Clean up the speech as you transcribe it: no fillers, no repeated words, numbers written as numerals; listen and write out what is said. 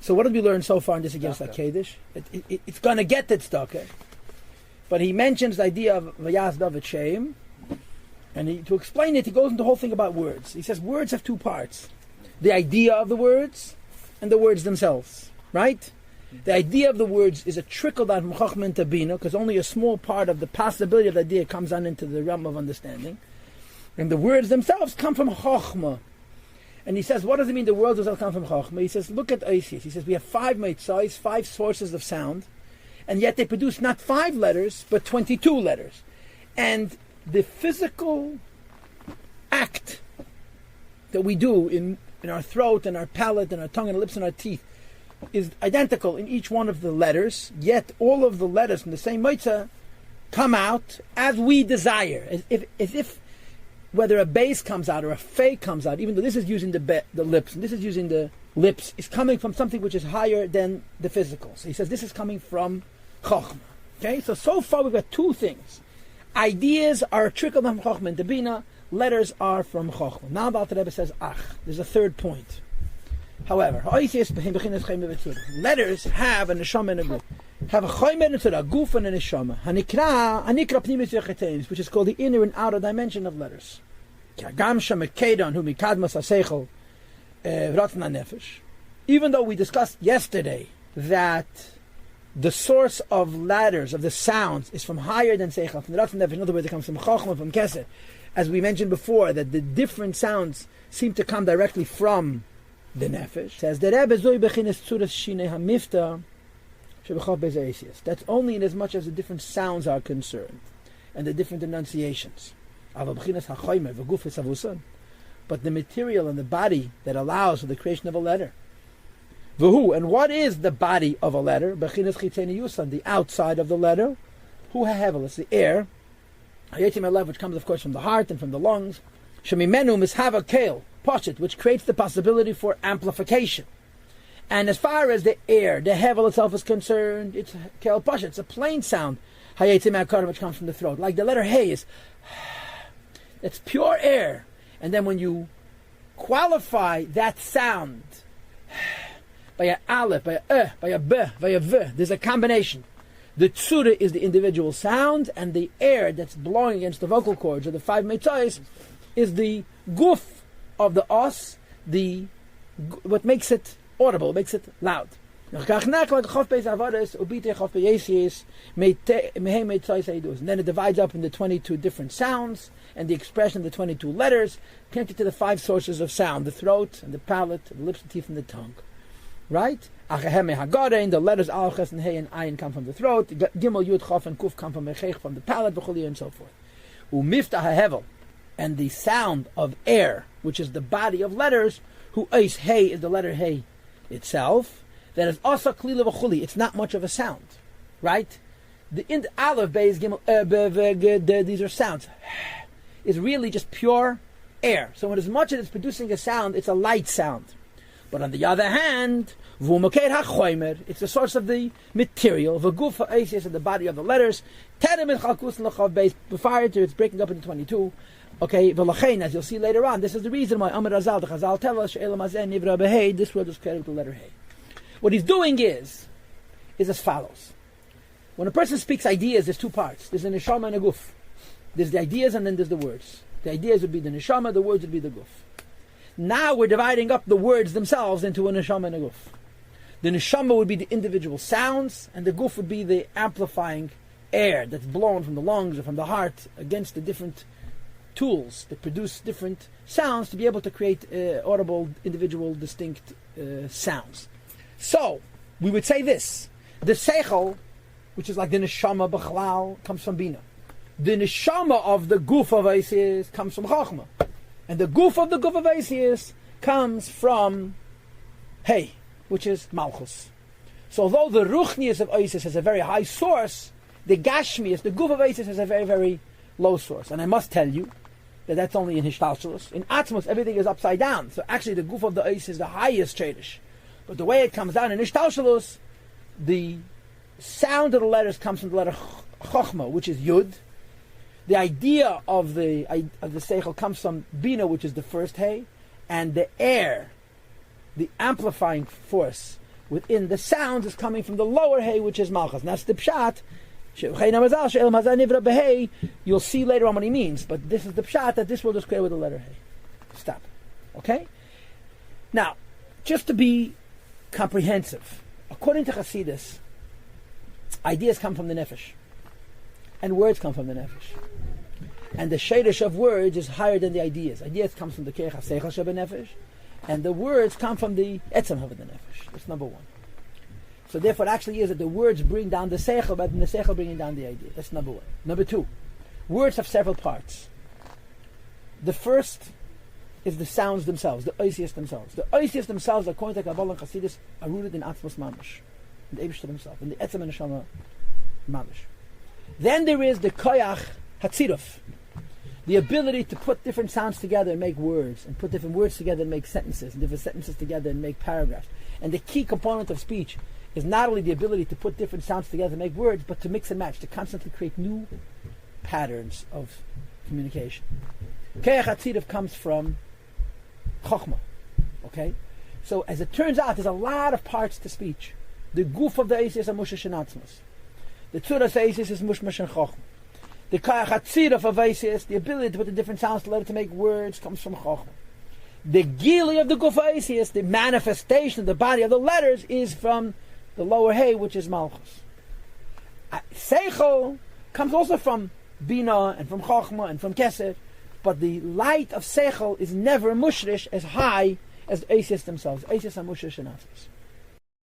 So what did we learn so far in this against Kaddish? It's going to get that stuck. But he mentions the idea of Vayaz David Shem, and to explain it, he goes into the whole thing about words. He says words have two parts: the idea of the words and the words themselves. Right? The idea of the words is a trickle down from Chochmah into Bina, because only a small part of the possibility of the idea comes on into the realm of understanding, and the words themselves come from Chochmah. And he says, what does it mean the words themselves come from Chochmah? He says, look at Isis. He says, we have 5 meitzos, 5 sources of sound, and yet they produce not 5 letters, but 22 letters. And the physical act that we do in our throat and our palate and our tongue and our lips and our teeth is identical in each one of the letters, yet all of the letters from the same meitzah come out as we desire, as if whether a bass comes out or a fey comes out, even though this is using the lips and this is using the lips, is coming from something which is higher than the physical. So he says this is coming from Chochmah. Okay, so far we've got 2 things. Ideas are trickled from Chochmah into Bina, letters are from Chochmah. Now the Alter Rebbe says, there's a third point. However, letters have a neshama and a guf. Have a chomer and a guf and a neshama. Hanikra pnimis yechetenis, which is called the inner and outer dimension of letters. Even though we discussed yesterday that the source of letters, of the sounds, is from higher than seichel, from the ratz nefesh, in other words, it comes from chochmah, from keser, as we mentioned before, that the different sounds seem to come directly from the nefesh. Says the Rebbe zoi bechinas tzuras shinei hamifta shebechav bezeisius. That's only in as much as the different sounds are concerned and the different enunciations. But the material and the body that allows for the creation of a letter. V'hu, and what is the body of a letter? Bechinas chitzeni yusan, the outside of the letter. Hu hahevel, it's the air. Hayetim alev, which comes of course from the heart and from the lungs. Shemimenu mishava keil, poshit, which creates the possibility for amplification. And as far as the air, the hevel itself is concerned, it's keil poshit, it's a plain sound. Hayetim akar, which comes from the throat. Like the letter hey is, it's pure air. And then when you qualify that sound by a aleph, by a by a b, by a v, there's a combination. The tsura is the individual sound, and the air that's blowing against the vocal cords, or the 5 meitzos, is the guf of the os, what makes it audible, makes it loud. And then it divides up into 22 different sounds, and the expression of the 22 letters connected to the 5 sources of sound: the throat, and the palate, the lips, the teeth, and the tongue. Right? The letters al, ches, and hey, and ayin come from the throat. Gimel, yud, chof, and kuf come from mechech, from the palate, and so forth. Umiftah hahevel, and the sound of air, which is the body of letters, who eis hey is the letter hey itself. That is also klila v'chuli. It's not much of a sound, right? The aleph, beis, gimel, these are sounds. Is really just pure air. So when as much as it's producing a sound, it's a light sound. But on the other hand, it's the source of the material, and the body of the letters. Before it's breaking up into 22. Okay, as you'll see later on, this is the reason why Amar Razal, the Chazal tell us, this word is created with the letter Hey. What he's doing is as follows. When a person speaks ideas, there's 2 parts. There's a neshama and a guf. There's the ideas and then there's the words. The ideas would be the neshama, the words would be the guf. Now we're dividing up the words themselves into a neshama and a guf. The neshama would be the individual sounds, and the guf would be the amplifying air that's blown from the lungs or from the heart against the different tools that produce different sounds to be able to create audible, individual, distinct sounds. So, we would say this. The seichel, which is like the neshama b'chlal, comes from Bina. The neshama of the guf of Isis comes from Chochmah. And the guf of Isis comes from Hey, which is Malchus. So although the Ruchnius of Isis has a very high source, the Gashmius, the guf of Isis, has a very, very low source. And I must tell you that that's only in Hishtalshalus. In Atzmos, everything is upside down. So actually the guf of the Isis is the highest Chedish. But the way it comes down in Hishtalshalus, the sound of the letters comes from the letter Chochmah, which is Yud. The idea of the seichel comes from Bina, which is the first Hey, and the air, the amplifying force, within the sounds is coming from the lower hay, which is malchus. And that's the pshat. You'll see later on what he means, but this is the pshat that this world is created with the letter hay. Stop. Okay? Now, just to be comprehensive, according to Hasidus, ideas come from the nefesh, and words come from the nefesh. And the shadish of words is higher than the ideas. Ideas comes from the keich ha-seichel shebe-nefesh, and the words come from the etzem of the nefesh. That's number one. So therefore it actually is that the words bring down the seichel, rather than the seichel bringing down the idea. That's number one. Number two, words have several parts. The first is the sounds themselves, the oisios themselves. The oisios themselves, according to Kabbalah and Chassidus, are rooted in Atzmos Mamash, in the Eibishter himself, in the Etzem and Neshama Mamash. Then there is the koyach hatziruf, the ability to put different sounds together and make words, and put different words together and make sentences, and different sentences together and make paragraphs. And the key component of speech is not only the ability to put different sounds together and make words, but to mix and match, to constantly create new patterns of communication. Koyach hatziruf comes from chokhmah. Okay? So as it turns out, there's a lot of parts to speech. The goof of the eis is a mushash and atzmos. The tzuras eis is mushmash and chokhmah. The koyach hatziruf of eis, the ability to put the different sounds together to make words, comes from chokhmah. The gili of the goof of eis, the manifestation of the body of the letters, is from the lower hay, which is malchus. Seichel comes also from bina and from chokhmah and from kesef, but the light of seichel is never mushrish as high as the eis themselves. Eis are mushrish and atzmos.